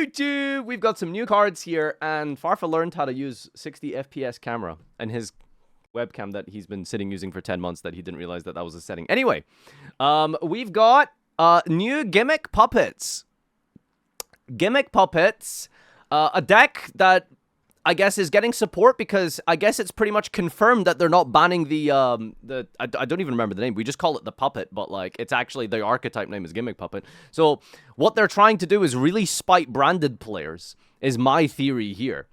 YouTube! We've got some new cards here, and Farfa learned how to use 60 FPS camera and his webcam that he's been sitting using for 10 months that he didn't realize that that was a setting. Anyway, we've got new Gimmick Puppets. Gimmick Puppets, a deck that I guess is getting support because I guess it's pretty much confirmed that they're not banning the I don't even remember the name. We just call it the Puppet, but like it's actually the archetype name is Gimmick Puppet. So what they're trying to do is really spite branded players is my theory here.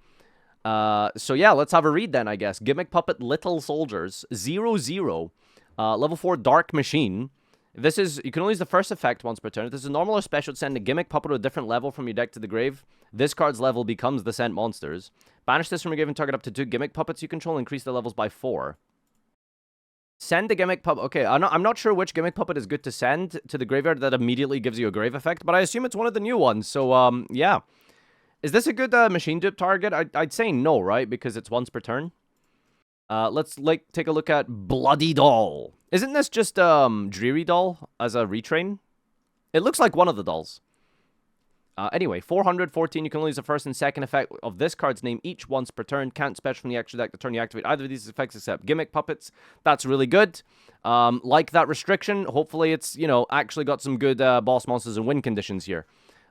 So yeah, let's have a read then, I guess. Gimmick Puppet Little Soldiers 0/0, level 4 Dark Machine. This is, you can only use the first effect once per turn. If this is normal or special, send a Gimmick Puppet to a different level from your deck to the grave. This card's level becomes the sent monsters. Banish this from your grave and target up to 2 Gimmick Puppets you control. Increase the levels by 4. Send a Gimmick Puppet. Okay, I'm not sure which Gimmick Puppet is good to send to the graveyard that immediately gives you a grave effect, but I assume it's one of the new ones. So, yeah. Is this a good machine dupe target? I'd say no, right? Because it's once per turn. Let's take a look at Bloody Doll. Isn't this just Dreary Doll as a retrain? It looks like one of the dolls. Anyway, 414. You can only use the first and second effect of this card's name each once per turn. Can't special from the extra deck the turn you activate either of these effects except Gimmick Puppets. That's really good. Like that restriction. Hopefully it's, you know, actually got some good boss monsters and win conditions here.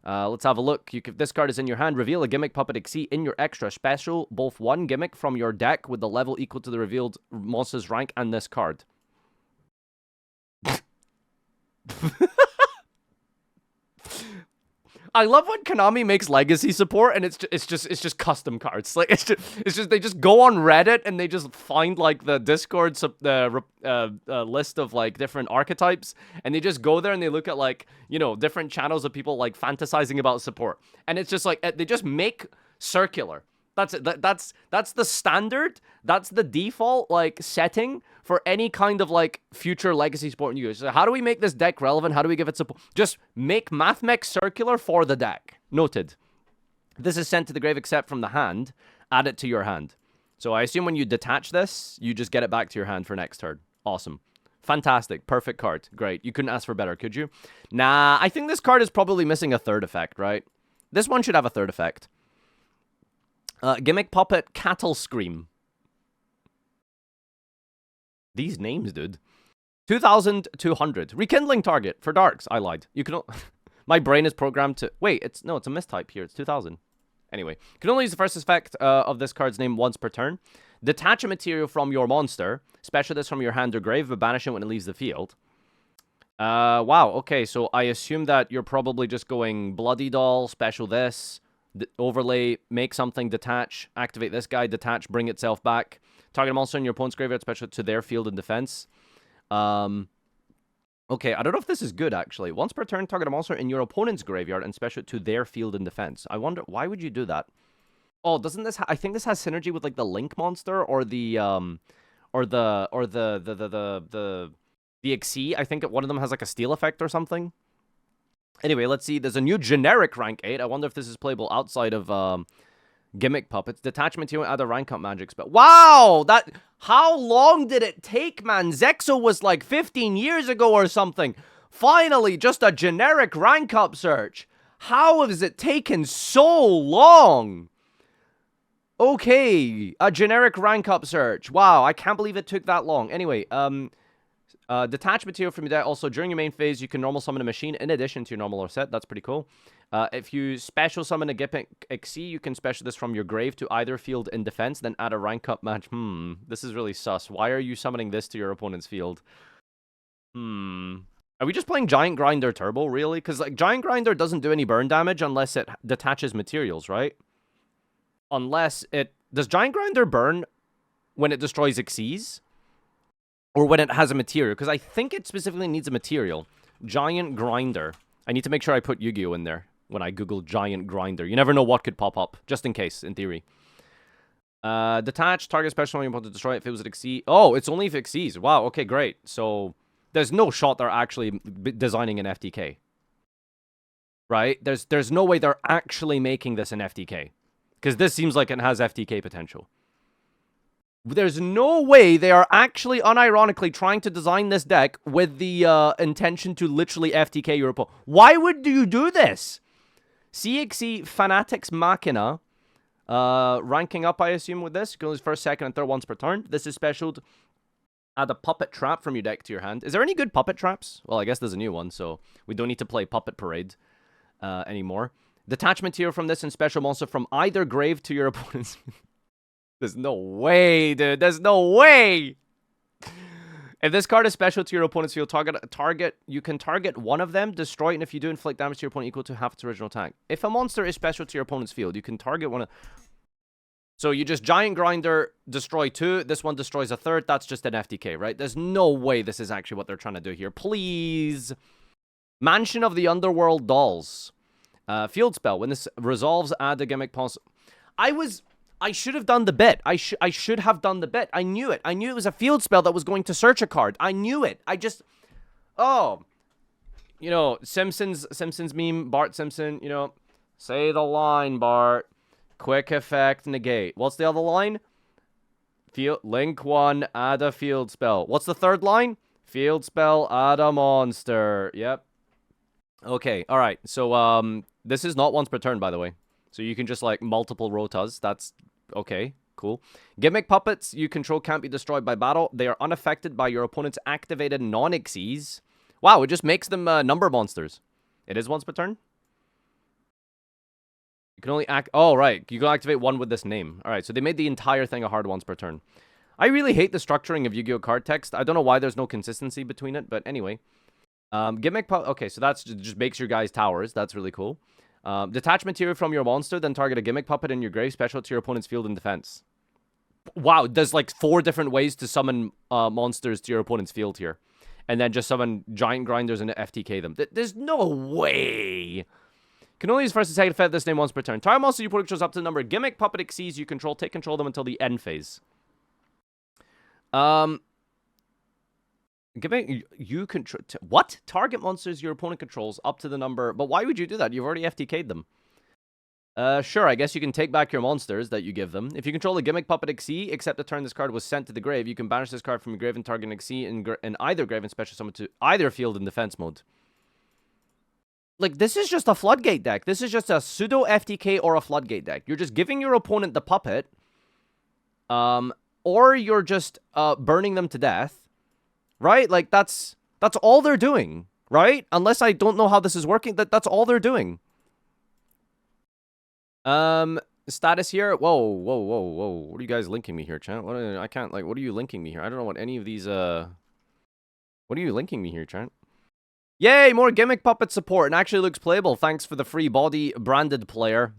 Let's have a look. If this card is in your hand, reveal a Gimmick Puppet Exceed in your extra special, both one Gimmick from your deck with the level equal to the revealed monster's rank and this card. I love when Konami makes legacy support and it's just custom cards. Like it's just they just go on Reddit and they just find like the Discord list of like different archetypes and they just go there and they look at like, you know, different channels of people like fantasizing about support. And it's just like they just make circular. That's it. That's the standard. That's the default like setting for any kind of like future legacy support in use. So how do we make this deck relevant? How do we give it support? Just make MathMech circular for the deck. Noted. This is sent to the grave except from the hand. Add it to your hand. So I assume when you detach this, you just get it back to your hand for next turn. Awesome. Fantastic. Perfect card. Great. You couldn't ask for better, could you? Nah, I think this card is probably missing a third effect, right? This one should have a third effect. Gimmick Puppet Cattle Scream. These names, dude. 2,200. Rekindling target for darks. I lied. You can... My brain is programmed to... Wait, it's a mistype here. It's 2,000. Anyway. You can only use the first effect of this card's name once per turn. Detach a material from your monster. Special this from your hand or grave, but banish it when it leaves the field. Wow. Okay, so I assume that you're probably just going Bloody Doll, special this... overlay, make something, detach, activate this guy, detach, bring itself back. Target a monster in your opponent's graveyard, special to their field and defense. Okay, I don't know if this is good, actually. Once per turn, target a monster in your opponent's graveyard and special to their field and defense. I wonder, why would you do that? Oh, doesn't this... I think this has synergy with, like, the Link monster or the Exceed. I think one of them has, like, a steal effect or something. Anyway, let's see. There's a new generic rank 8. I wonder if this is playable outside of Gimmick Puppets. Detachment here, add a rank up magic spell. Wow! How long did it take, man? Zexo was like 15 years ago or something. Finally, just a generic rank up search. How has it taken so long? Okay, a generic rank up search. Wow, I can't believe it took that long. Anyway, detach material from your deck. Also, during your main phase, you can normal summon a machine in addition to your normal or set. That's pretty cool. If you special summon a Gimmick Exceed, you can special this from your grave to either field in defense, then add a rank up match. This is really sus. Why are you summoning this to your opponent's field? Are we just playing Giant Grinder Turbo, really? Because, like, Giant Grinder doesn't do any burn damage unless it detaches materials, right? Unless it... Does Giant Grinder burn when it destroys Exceeds? Or when it has a material, because I think it specifically needs a material. Giant Grinder. I need to make sure I put Yu-Gi-Oh! In there when I Google Giant Grinder. You never know what could pop up, just in case, in theory. Detach, target special when you want to destroy it if it was an Exceed. Oh, it's only if it exceeds. Wow, okay, great. So, there's no shot they're actually designing an FTK. Right? There's no way they're actually making this an FTK. Because this seems like it has FTK potential. There's no way they are actually unironically trying to design this deck with the intention to literally FTK your opponent. Why would you do this? CXE Fanatics Machina. Ranking up, I assume, with this. You can lose first, second, and third once per turn. This is special. Add a puppet trap from your deck to your hand. Is there any good puppet traps? Well, I guess there's a new one, so we don't need to play Puppet Parade anymore. Detachment material from this and special monster from either grave to your opponent's. There's no way, dude. There's no way. If this card is special to your opponent's field, you can target one of them, destroy it, and if you do, inflict damage to your opponent equal to half its original attack. If a monster is special to your opponent's field, you can target one of... So you just Giant Grinder, destroy 2. This one destroys a 3rd. That's just an FTK, right? There's no way this is actually what they're trying to do here. Please. Mansion of the Underworld Dolls. Field spell. When this resolves, add a gimmick pulse. I should have done the bit. I should have done the bit. I knew it. I knew it was a field spell that was going to search a card. I knew it. I just... Oh. You know, Simpsons meme, Bart Simpson, you know. Say the line, Bart. Quick effect, negate. What's the other line? Link 1, add a field spell. What's the third line? Field spell, add a monster. Yep. Okay, alright. So, this is not once per turn, by the way. So you can just, like, multiple rotas. That's... Okay, cool. Gimmick puppets you control can't be destroyed by battle. They are unaffected by your opponent's activated non-Xyz. Wow, it just makes them number monsters. It is once per turn? You can only act... Oh, right. You can activate one with this name. Alright, so they made the entire thing a hard once per turn. I really hate the structuring of Yu-Gi-Oh! Card text. I don't know why there's no consistency between it, but anyway. Gimmick puppet... Okay, so that's just makes your guys towers. That's really cool. Detach material from your monster, then target a gimmick puppet in your grave, special to your opponent's field and defense. Wow, there's like 4 different ways to summon monsters to your opponent's field here. And then just summon giant grinders and FTK them. There's no way. Can only use first and second effect this name once per turn. Target monster you put controls up to the number of gimmick puppet Xyz you control. Take control of them until the end phase. Gimmick, you control... What? Target monsters your opponent controls up to the number... But why would you do that? You've already FTK'd them. Sure, I guess you can take back your monsters that you give them. If you control a gimmick puppet Xyz, except the turn this card was sent to the grave, you can banish this card from your grave and target an Xyz in either grave and special summon to either field in defense mode. Like, this is just a floodgate deck. This is just a pseudo FTK or a floodgate deck. You're just giving your opponent the puppet, or you're just burning them to death. Right? Like, that's all they're doing, right? Unless I don't know how this is working, that's all they're doing. Status here. Whoa. What are you guys linking me here, chat? I can't, like, what are you linking me here? I don't know what any of these, What are you linking me here, chat? Yay, more gimmick puppet support, and actually looks playable. Thanks for the free body branded player.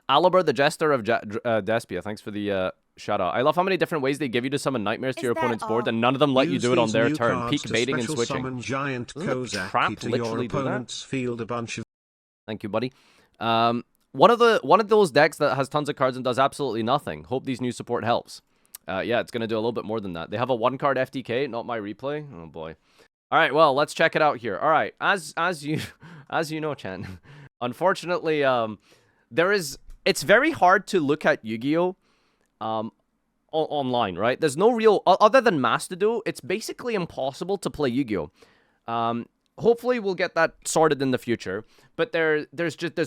Aliber, the Jester of Despia. Thanks for the, shout out. I love how many different ways they give you to summon nightmares to your opponent's board, and none of them let you do it on their turn. Peak baiting and switching. Summon giant Trap to literally your opponent's field a bunch of... Thank you, buddy. One of those decks that has tons of cards and does absolutely nothing. Hope these new support helps. Yeah, it's gonna do a little bit more than that. They have a 1-card FTK, not my replay. Oh boy. All right, well, let's check it out here. All right, as you know, Chan. Unfortunately, it's very hard to look at Yu-Gi-Oh! Online, right? There's no real, other than Mastodon, it's basically impossible to play Yu-Gi-Oh! Hopefully we'll get that sorted in the future, but there's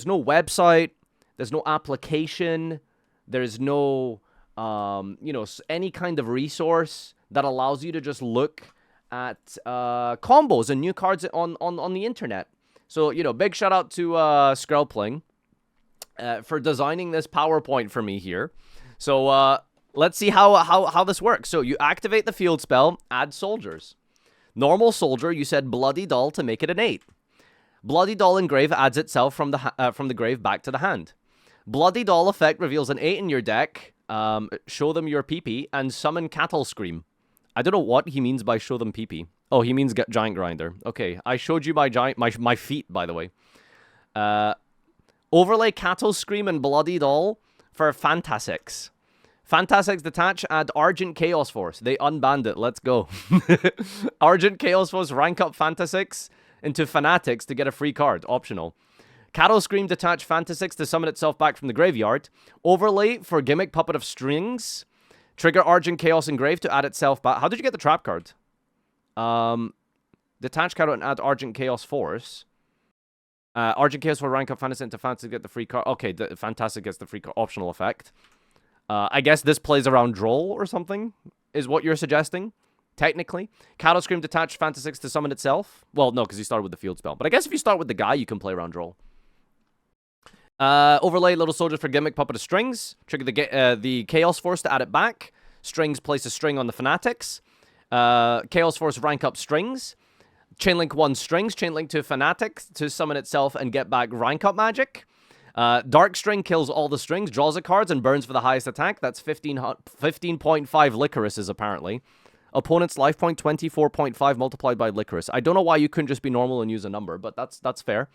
no website, there's no application, there's no, you know, any kind of resource that allows you to just look at combos and new cards on the internet. So, you know, big shout out to Skrellpling for designing this PowerPoint for me here. So, let's see how this works. So, you activate the field spell, add soldiers. Normal soldier, you said Bloody Doll to make it an 8. Bloody Doll in grave adds itself from the grave back to the hand. Bloody Doll effect reveals an 8 in your deck. Show them your PP and summon Cattle Scream. I don't know what he means by show them PP. Oh, he means giant grinder. Okay, I showed you my feet, by the way. Overlay Cattle Scream and Bloody Doll for Fantasix. Fantasix detach, add Argent Chaos Force. They unbanned it. Let's go. Argent Chaos Force, rank up Fantasix into Fanatics to get a free card. Optional. Cattle Scream detach Fantasix to summon itself back from the graveyard. Overlay for Gimmick Puppet of Strings. Trigger Argent Chaos Engrave to add itself back. How did you get the trap card? Detach Cattle and add Argent Chaos Force. Argent Chaos will rank up Fantasy into Fantasy to get the free card. Okay, the Fantastic gets the free optional effect. I guess this plays around Droll or something, is what you're suggesting. Technically. Cattle Scream detached Fantasix to summon itself. Well, no, because you started with the field spell. But I guess if you start with the guy, you can play around Droll. Overlay Little Soldiers for Gimmick, Puppet of Strings. Trigger the Chaos Force to add it back. Strings place a string on the Fanatics. Chaos Force rank up Strings. Chainlink 1 Strings. Chainlink to Fanatics to summon itself and get back rank up magic. Dark String kills all the strings, draws the cards, and burns for the highest attack. That's 15.5 Licorices, apparently. Opponent's life point, 24.5 multiplied by Licorice. I don't know why you couldn't just be normal and use a number, but that's fair.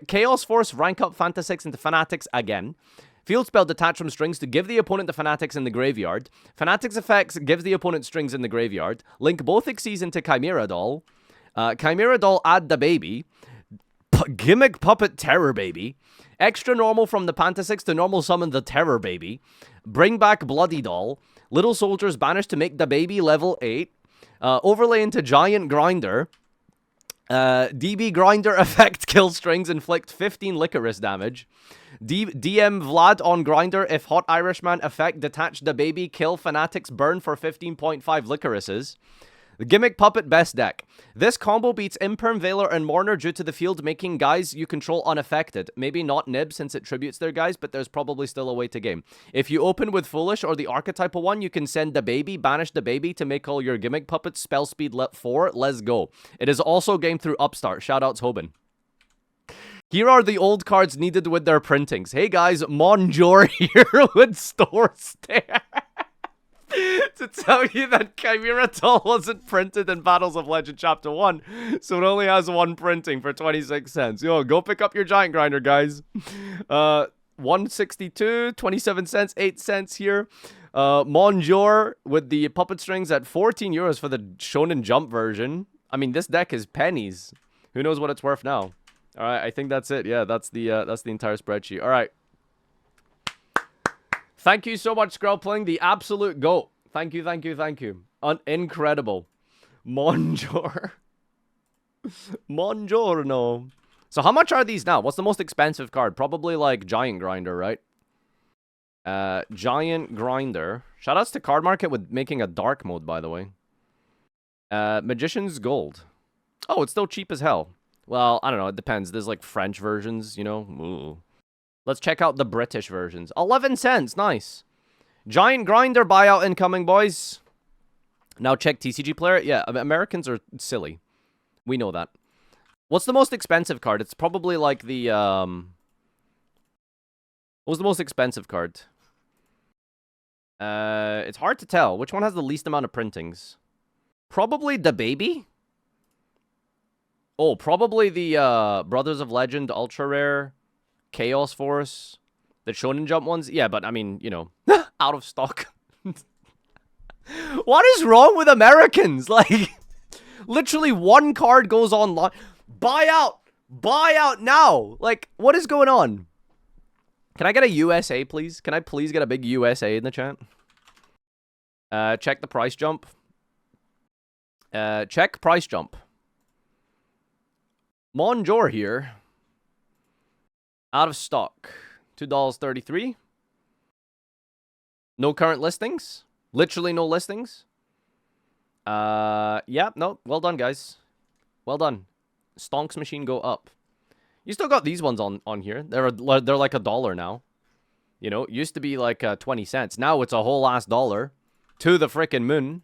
Chaos Force, rank up Fantasix into Fanatics again. Field Spell, detach from strings to give the opponent the Fanatics in the graveyard. Fanatics effects gives the opponent strings in the graveyard. Link both Xyz into Chimera Doll. Chimera Doll, add the baby. Gimmick Puppet Terror Baby. Extra normal from the Fantasix to normal summon the Terror Baby. Bring back Bloody Doll. Little Soldiers banished to make the baby level 8. Overlay into Giant Grinder. DB Grinder effect kill strings, inflict 15 Licorice damage. DM Vlad on Grinder, if Hot Irishman effect, detach the baby, kill Fanatics, burn for 15.5 Licorices. The Gimmick Puppet best deck. This combo beats Imperm, Veiler, and Mourner due to the field making guys you control unaffected. Maybe not Nib since it tributes their guys, but there's probably still a way to game. If you open with Foolish or the archetypal one, you can send the baby, banish the baby to make all your Gimmick Puppets spell speed 4. Let's go. It is also game through Upstart. Shoutouts Hoban. Here are the old cards needed with their printings. Hey guys, Monjor here with Store Stare. To tell you that Chimera Doll wasn't printed in Battles of Legend Chapter 1, so it only has one printing for 26 cents. Yo, go pick up your Giant Grinder, guys. 162, 27 cents, 8 cents here. Monjor with the puppet strings at 14 euros for the Shonen Jump version. I mean, this deck is pennies. Who knows what it's worth now? All right, I think that's it. Yeah, that's the entire spreadsheet. All right. Thank you so much, Skrull, playing the absolute GOAT. Thank you, thank you, thank you. Incredible. Monjor. Mongiorno. So how much are these now? What's the most expensive card? Probably like Giant Grinder, right? Giant Grinder. Shoutouts to Card Market with making a dark mode, by the way. Magician's Gold. Oh, it's still cheap as hell. Well, I don't know. It depends. There's like French versions, you know? Ooh. Let's check out the British versions. 11 cents. Nice. Giant Grinder buyout incoming, boys. Now check TCG Player. Yeah, Americans are silly. We know that. What's the most expensive card? It's probably like the, What was the most expensive card? It's hard to tell. Which one has the least amount of printings? Probably the baby? Oh, probably the, Brothers of Legend Ultra Rare. Chaos Force, the Shonen Jump ones. Yeah, but I mean, you know, out of stock. What is wrong with Americans? Like, literally one card goes online. Buy out now. Like, what is going on? Can I get a USA, please? Can I please get a big USA in the chat? Check the price jump. Check price jump. Monjor here. Out of stock. $2.33. No current listings. Literally no listings. Yeah, no. Well done, guys. Well done. Stonks machine go up. You still got these ones on here. They're like $1 now. You know, it used to be like 20 cents. Now it's a whole ass dollar. To the frickin' moon.